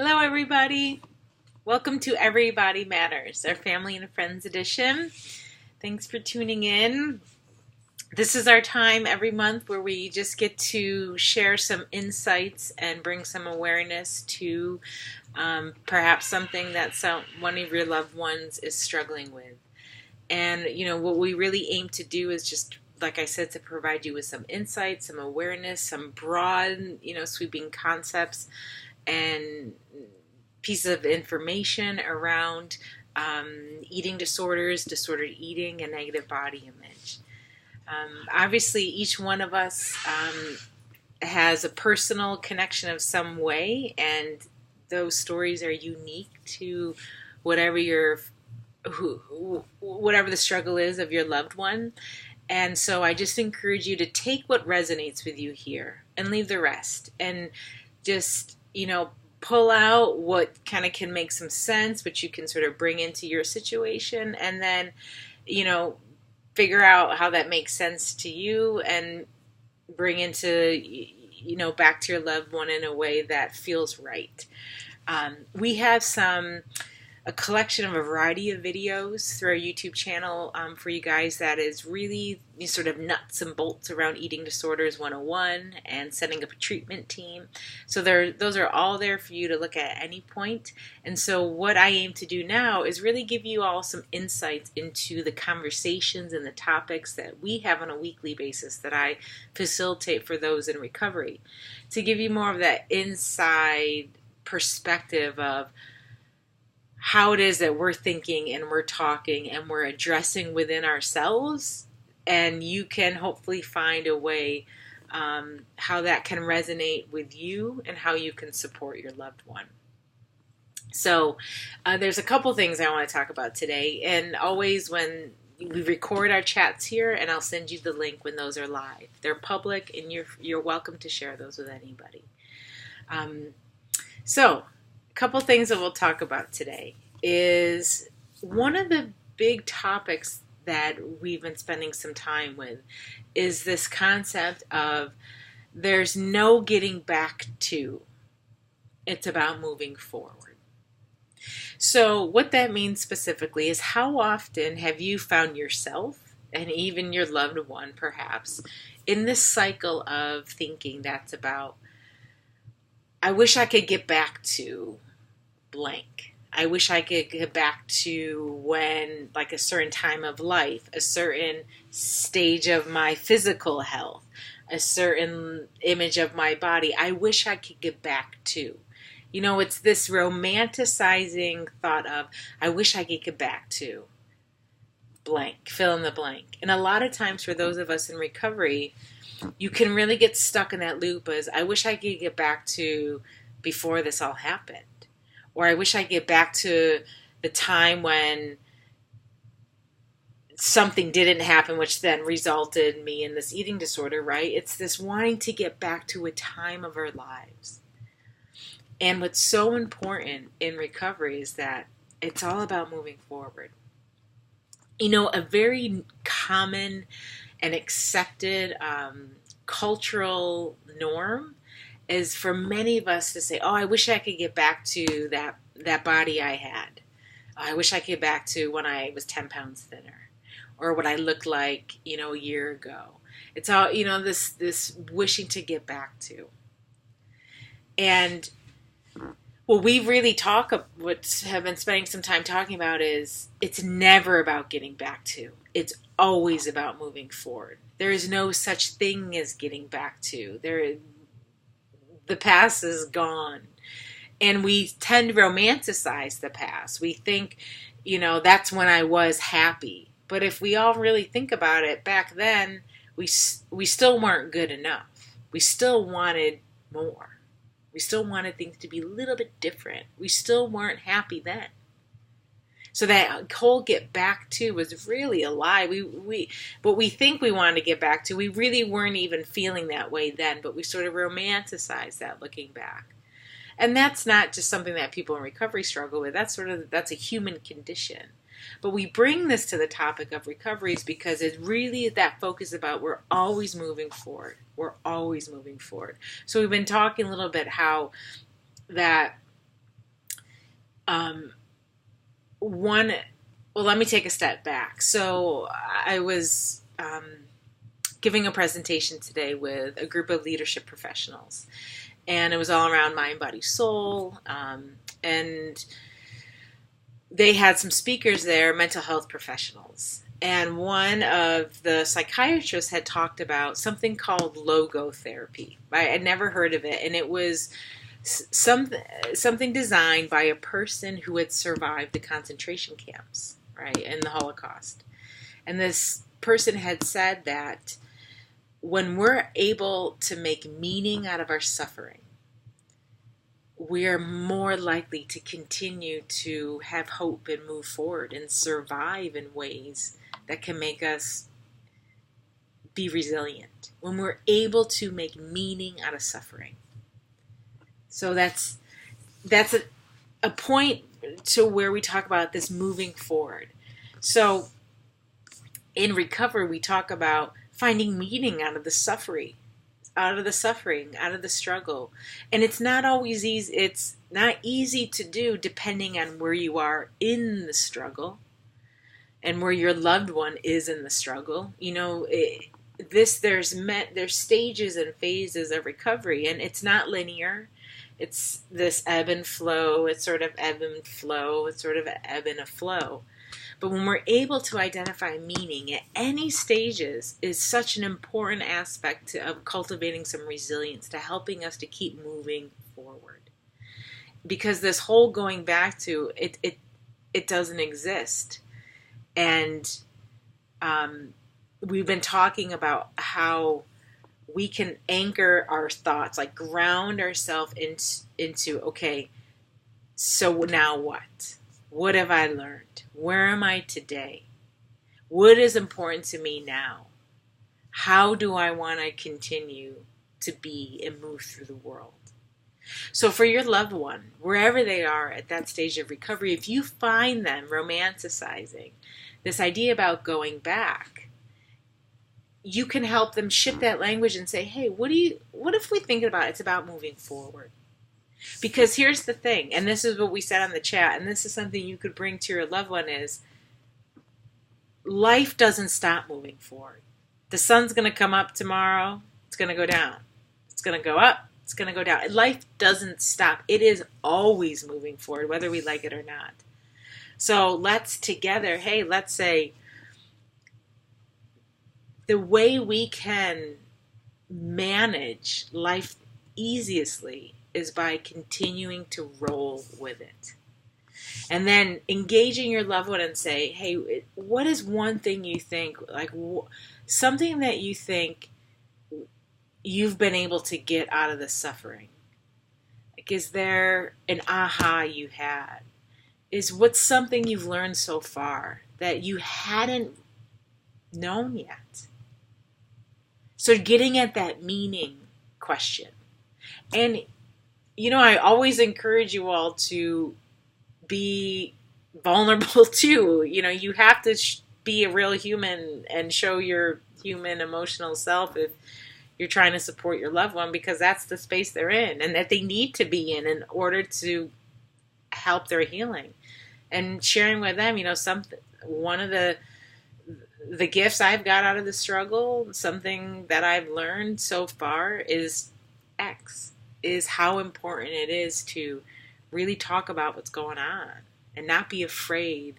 Hello, everybody. Welcome to Everybody Matters, our family and friends edition. Thanks for tuning in. This is our time every month where we just get to share some insights and bring some awareness to perhaps something that one of your loved ones is struggling with. And, what we really aim to do is just, like I said, to provide you with some insight, some awareness, some broad, sweeping concepts and pieces of information around eating disorders, disordered eating, and negative body image. Obviously, each one of us has a personal connection of some way, and those stories are unique to whatever whatever the struggle is of your loved one. And so I just encourage you to take what resonates with you here and leave the rest, and just pull out what kind of can make some sense, which you can sort of bring into your situation, and then figure out how that makes sense to you and bring into back to your loved one in a way that feels right. We have a collection of a variety of videos through our YouTube channel for you guys that is really sort of nuts and bolts around Eating Disorders 101 and setting up a treatment team. So those are all there for you to look at any point. And so what I aim to do now is really give you all some insights into the conversations and the topics that we have on a weekly basis that I facilitate for those in recovery, to give you more of that inside perspective of how it is that we're thinking and we're talking and we're addressing within ourselves, and you can hopefully find a way how that can resonate with you and how you can support your loved one. So there's a couple things I want to talk about today, and always when we record our chats here, and I'll send you the link when those are live. They're public, and you're welcome to share those with anybody. So a couple things that we'll talk about today is one of the big topics that we've been spending some time with is this concept of there's no getting back to. It's about moving forward. So what that means specifically is, how often have you found yourself, and even your loved one perhaps, in this cycle of thinking that's about, I wish I could get back to blank. I wish I could get back to when, like, a certain time of life, a certain stage of my physical health, a certain image of my body. I wish I could get back to. It's this romanticizing thought of, I wish I could get back to blank, fill in the blank. And a lot of times for those of us in recovery, you can really get stuck in that loop as, I wish I could get back to before this all happened. Or I wish I could get back to the time when something didn't happen, which then resulted me in this eating disorder, right? It's this wanting to get back to a time of our lives. And what's so important in recovery is that it's all about moving forward. A very common and accepted cultural norm is for many of us to say, oh, I wish I could get back to that body I had. I wish I could get back to when I was 10 pounds thinner, or what I looked like, a year ago. It's all, this wishing to get back to. And what we really have been spending some time talking about is, it's never about getting back to. It's always about moving forward. There is no such thing as getting back to. The past is gone. And we tend to romanticize the past. We think, that's when I was happy. But if we all really think about it, back then, we still weren't good enough. We still wanted more. We still wanted things to be a little bit different. We still weren't happy then. So that whole get back to was really a lie. What we think we wanted to get back to, we really weren't even feeling that way then, but we sort of romanticized that looking back. And that's not just something that people in recovery struggle with. That's a human condition. But we bring this to the topic of recoveries because it really is that focus about we're always moving forward. We're always moving forward. So we've been talking a little bit how that Um, one, well, let me take a step back. So I was giving a presentation today with a group of leadership professionals, and it was all around mind, body, soul. And they had some speakers there, mental health professionals. And one of the psychiatrists had talked about something called logotherapy. I had never heard of it, and it was something designed by a person who had survived the concentration camps, right, in the Holocaust. And this person had said that when we're able to make meaning out of our suffering, we are more likely to continue to have hope and move forward and survive in ways that can make us be resilient. When we're able to make meaning out of suffering. So that's a point to where we talk about this moving forward. So in recovery, we talk about finding meaning out of the suffering, out of the struggle. And it's not always easy. It's not easy to do depending on where you are in the struggle and where your loved one is in the struggle. You know, there's stages and phases of recovery, and it's not linear. It's this ebb and flow. It's sort of ebb and flow. It's sort of an ebb and a flow. But when we're able to identify meaning at any stages is such an important aspect of cultivating some resilience, to helping us to keep moving forward. Because this whole going back to it doesn't exist. And we've been talking about how we can anchor our thoughts, like ground ourselves into, okay, so now what? What have I learned? Where am I today? What is important to me now? How do I want to continue to be and move through the world? So for your loved one, wherever they are at that stage of recovery, if you find them romanticizing this idea about going back, you can help them shift that language and say, hey, what if we think about it's about moving forward? Because here's the thing, and this is what we said on the chat, and this is something you could bring to your loved one, is life doesn't stop moving forward. The sun's going to come up tomorrow. It's going to go down. It's going to go up. It's going to go down. Life doesn't stop. It is always moving forward, whether we like it or not. So let's say the way we can manage life easiestly is by continuing to roll with it. And then engaging your loved one and say, hey, what is one thing you think, like something that you think you've been able to get out of the suffering? Like, is there an aha you had? What's something you've learned so far that you hadn't known yet? So getting at that meaning question. And I always encourage you all to be vulnerable too. You have to be a real human and show your human emotional self if you're trying to support your loved one, because that's the space they're in and that they need to be in order to help their healing. And sharing with them, one of the gifts I've got out of the struggle, something that I've learned so far is how important it is to really talk about what's going on and not be afraid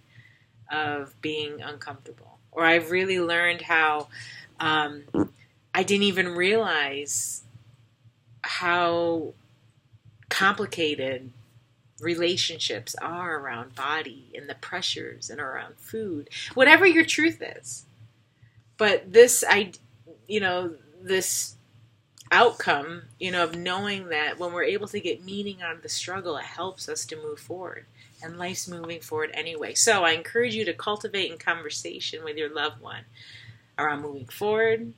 of being uncomfortable. Or I've really learned how I didn't even realize how complicated relationships are around body and the pressures and around food, whatever your truth is. But this outcome, of knowing that when we're able to get meaning out of the struggle, it helps us to move forward. And life's moving forward anyway. So I encourage you to cultivate in conversation with your loved one around moving forward.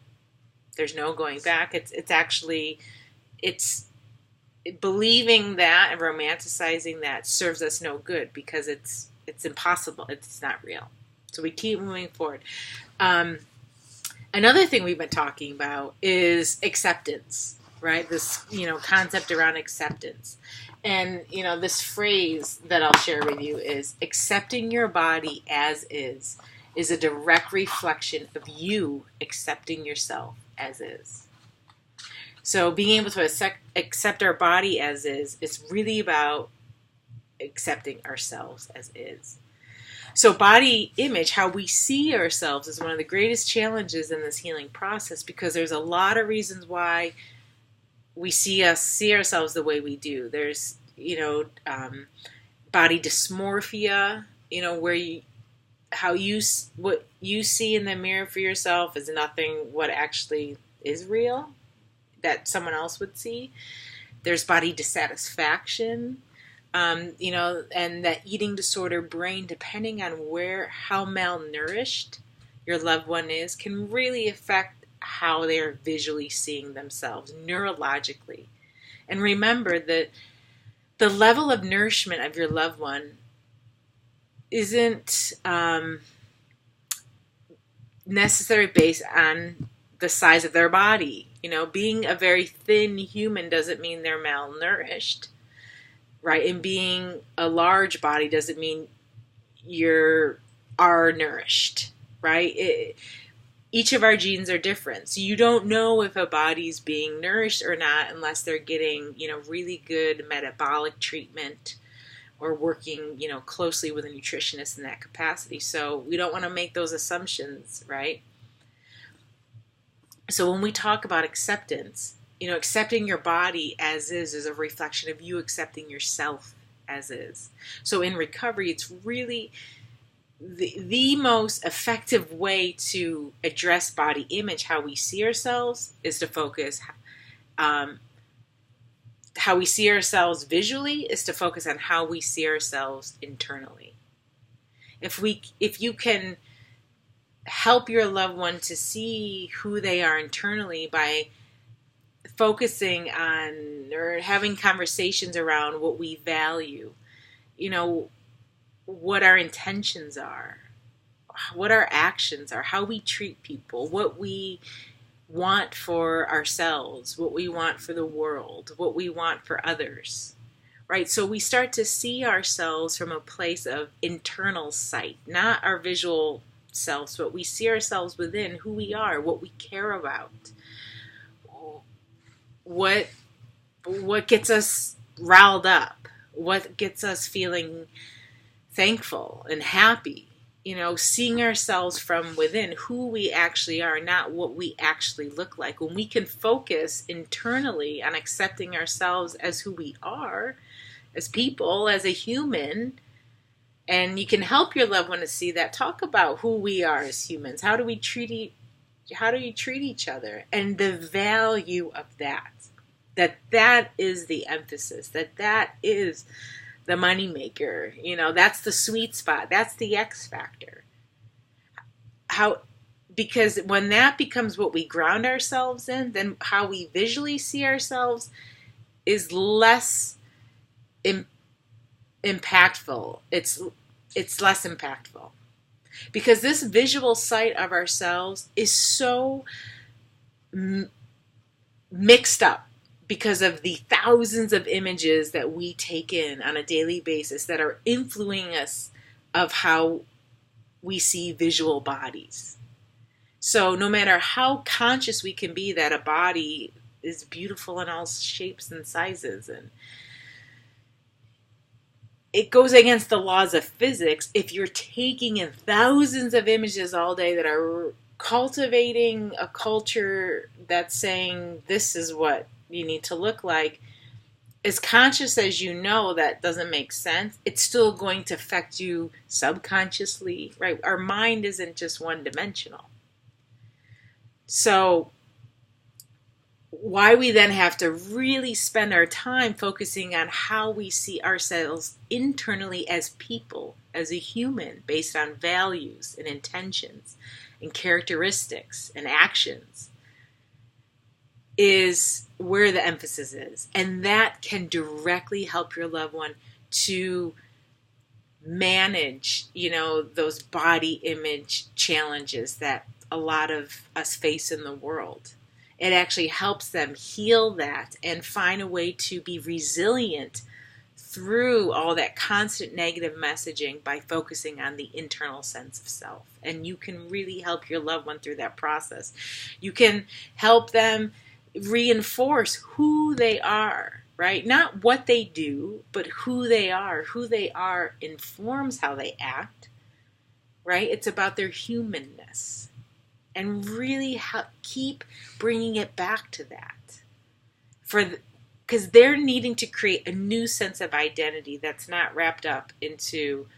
There's no going back. It's believing that and romanticizing that serves us no good, because it's impossible. It's not real. So we keep moving forward. Another thing we've been talking about is acceptance, right? This, concept around acceptance. And, this phrase that I'll share with you is accepting your body as is a direct reflection of you accepting yourself as is. So being able to accept our body as is really about accepting ourselves as is. So body image, how we see ourselves, is one of the greatest challenges in this healing process, because there's a lot of reasons why we see ourselves the way we do. There's, body dysmorphia, where what you see in the mirror for yourself is nothing what actually is real that someone else would see. There's body dissatisfaction, and that eating disorder brain, depending on how malnourished your loved one is, can really affect how they're visually seeing themselves neurologically. And remember that the level of nourishment of your loved one isn't necessarily based on the size of their body. Being a very thin human doesn't mean they're malnourished, right? And being a large body doesn't mean are nourished, right? Each of our genes are different. So you don't know if a body's being nourished or not unless they're getting, really good metabolic treatment or working, closely with a nutritionist in that capacity. So we don't want to make those assumptions, right? So when we talk about acceptance, accepting your body as is a reflection of you accepting yourself as is. So in recovery, it's really the most effective way to address body image, how we see ourselves, is to focus. How we see ourselves visually is to focus on how we see ourselves internally. If you can help your loved one to see who they are internally by focusing on or having conversations around what we value, what our intentions are, what our actions are, how we treat people, what we want for ourselves, what we want for the world, what we want for others, right? So we start to see ourselves from a place of internal sight, not our visual selves, but we see ourselves within who we are, what we care about, what gets us riled up, what gets us feeling thankful and happy, seeing ourselves from within, who we actually are, not what we actually look like. When we can focus internally on accepting ourselves as who we are, as people, as a human, and you can help your loved one to see that. Talk about who we are as humans. How do you treat each other? And the value of that is the emphasis, that is the moneymaker. That's the sweet spot. That's the X factor. Because when that becomes what we ground ourselves in, then how we visually see ourselves is less impactful. It's less impactful. Because this visual sight of ourselves is so mixed up because of the thousands of images that we take in on a daily basis that are influencing us of how we see visual bodies. So no matter how conscious we can be that a body is beautiful in all shapes and sizes, and it goes against the laws of physics if you're taking in thousands of images all day that are cultivating a culture that's saying this is what you need to look like. As conscious as that doesn't make sense, it's still going to affect you subconsciously, right? Our mind isn't just one-dimensional. So why we then have to really spend our time focusing on how we see ourselves internally as people, as a human, based on values and intentions and characteristics and actions, is where the emphasis is. And that can directly help your loved one to manage, those body image challenges that a lot of us face in the world. it actually helps them heal that and find a way to be resilient through all that constant negative messaging by focusing on the internal sense of self. And you can really help your loved one through that process. You can help them reinforce who they are, right? Not what they do, but who they are. Who they are informs how they act, right? It's about their humanness. And really keep bringing it back to that. Because they're needing to create a new sense of identity that's not wrapped up into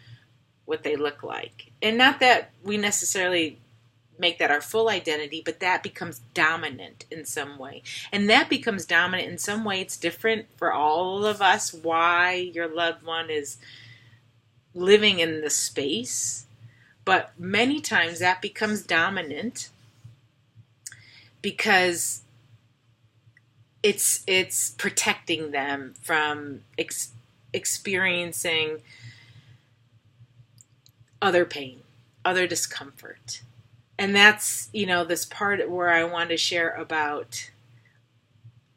what they look like. And not that we necessarily make that our full identity, but that becomes dominant in some way. And that becomes dominant in some way. It's different for all of us why your loved one is living in the space. But many times that becomes dominant because it's protecting them from experiencing other pain, other discomfort. And that's, this part where I want to share about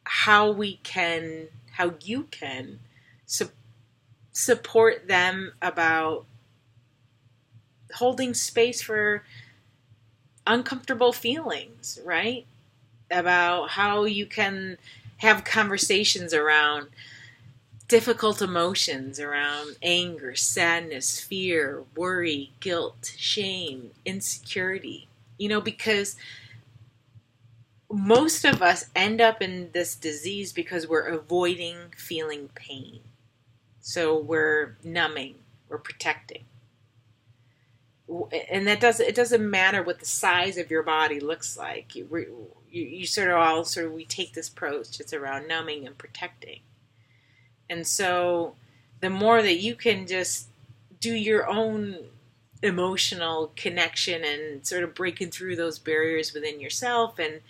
how you can support them about holding space for uncomfortable feelings, right? About how you can have conversations around difficult emotions, around anger, sadness, fear, worry, guilt, shame, insecurity. Because most of us end up in this disease because we're avoiding feeling pain. So we're numbing, we're protecting. And it doesn't matter what the size of your body looks like. We take this approach. It's around numbing and protecting. And so the more that you can just do your own emotional connection and sort of breaking through those barriers within yourself and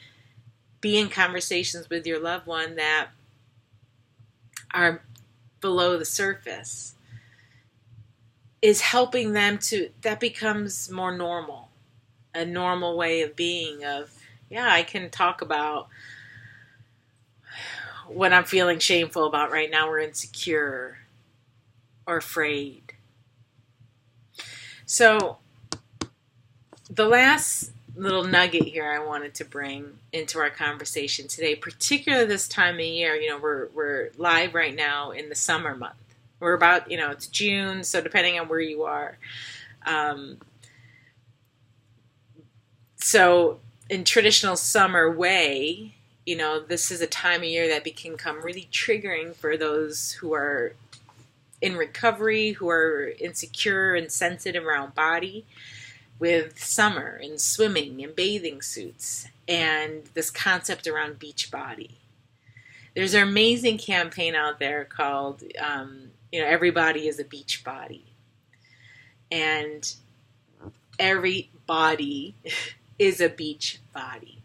be in conversations with your loved one that are below the surface, is helping them that becomes more normal, a normal way of being I can talk about what I'm feeling shameful about right now or insecure or afraid. So the last little nugget here I wanted to bring into our conversation today, particularly this time of year, we're live right now in the summer month. We're about, it's June, so depending on where you are. So in traditional summer way, this is a time of year that can come really triggering for those who are in recovery, who are insecure and sensitive around body, with summer and swimming and bathing suits and this concept around beach body. There's an amazing campaign out there called, Everybody is a Beach Body. And every body is a beach body.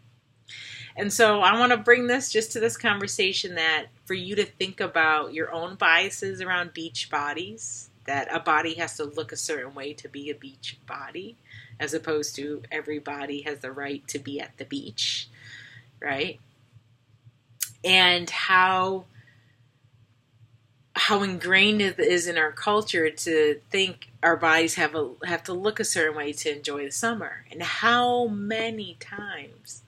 And so I want to bring this just to this conversation that for you to think about your own biases around beach bodies, that a body has to look a certain way to be a beach body, as opposed to everybody has the right to be at the beach, right? And how ingrained it is in our culture to think our bodies have to look a certain way to enjoy the summer. And how many times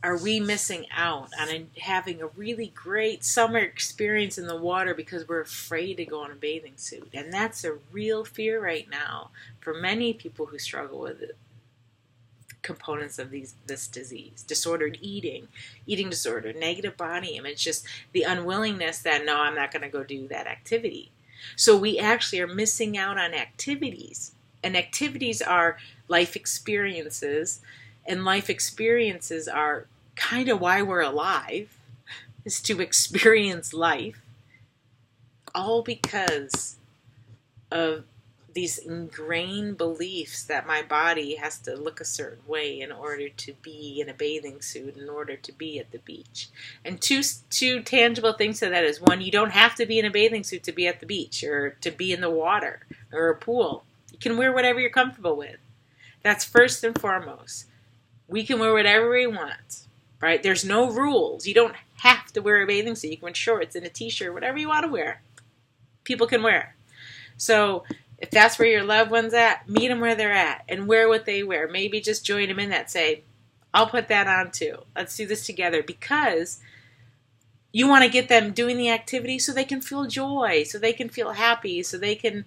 are we missing out on having a really great summer experience in the water because we're afraid to go in a bathing suit? And that's a real fear right now for many people who struggle with it. Components of this disease, disordered eating disorder, negative body image, just the unwillingness that, no, I'm not going to go do that activity. So we actually are missing out on activities. And activities are life experiences. And life experiences are kind of why we're alive, is to experience life. All because of these ingrained beliefs that my body has to look a certain way in order to be in a bathing suit, in order to be at the beach. And two tangible things to that is, one, you don't have to be in a bathing suit to be at the beach or to be in the water or a pool. You can wear whatever you're comfortable with. That's first and foremost. We can wear whatever we want. right? There's no rules. You don't have to wear a bathing suit. You can wear shorts and a t-shirt, whatever you want to wear. People can wear. So if that's where your loved one's at, meet them where they're at and wear what they wear. Maybe just join them in that. Say, I'll put that on too. Let's do this together, because you want to get them doing the activity so they can feel joy, so they can feel happy, so they can,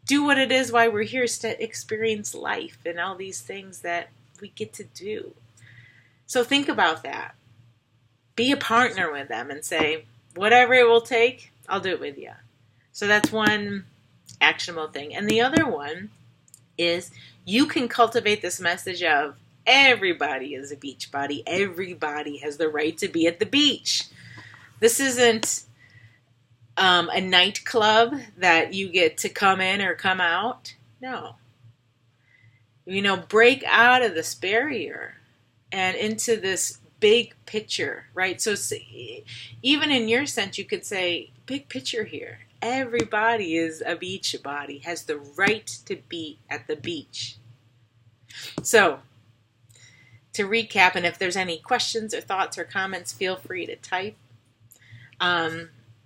do what it is why we're here, is to experience life and all these things that we get to do. So think about that. Be a partner with them and say, whatever it will take, I'll do it with you. So that's one actionable thing. And the other one is, you can cultivate this message of everybody is a beach body. Everybody has the right to be at the beach. This isn't a nightclub that you get to come in or come out. No. Break out of this barrier and into this big picture, right? So even in your sense, you could say, big picture here. Everybody is a beach body, has the right to be at the beach. So, to recap, and if there's any questions or thoughts or comments, feel free to type.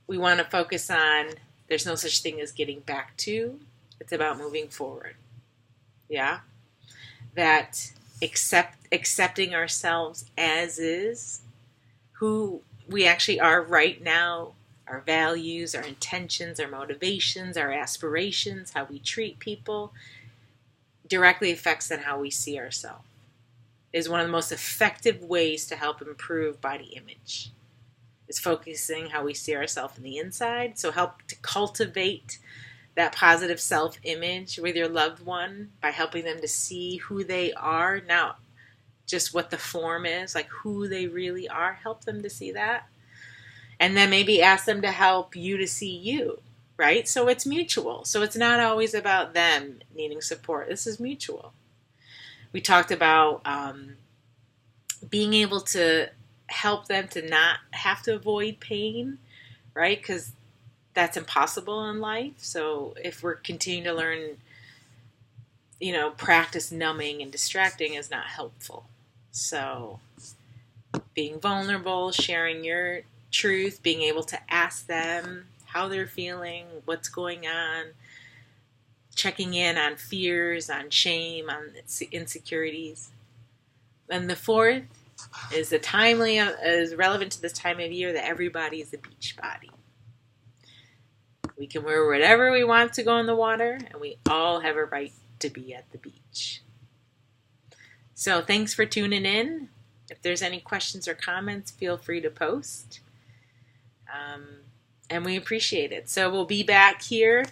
We want to focus on, there's no such thing as getting back to. It's about moving forward. Yeah? That accepting ourselves as is, who we actually are right now, our values, our intentions, our motivations, our aspirations, how we treat people, directly affects on how we see ourselves. Is one of the most effective ways to help improve body image. Is focusing how we see ourselves in the inside. So help to cultivate that positive self-image with your loved one by helping them to see who they are. Now, just what the form is, like who they really are. Help them to see that. And then maybe ask them to help you to see you, right? So it's mutual. So it's not always about them needing support. This is mutual. We talked about being able to help them to not have to avoid pain, right? Because that's impossible in life. So if we're continuing to learn, practice numbing and distracting is not helpful. So being vulnerable, sharing your truth, being able to ask them how they're feeling, what's going on, checking in on fears, on shame, on insecurities. And the fourth is is relevant to this time of year, that everybody is a beach body. We can wear whatever we want to go in the water, and we all have a right to be at the beach. So thanks for tuning in. If there's any questions or comments, feel free to post. And we appreciate it. So we'll be back here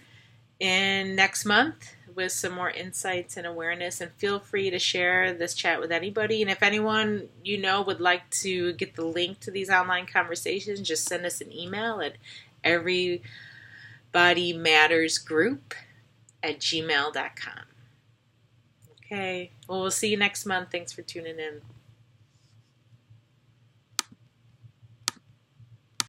in next month with some more insights and awareness. And feel free to share this chat with anybody. And if anyone would like to get the link to these online conversations, just send us an email at everybodymattersgroup@gmail.com. Okay. Well, we'll see you next month. Thanks for tuning in.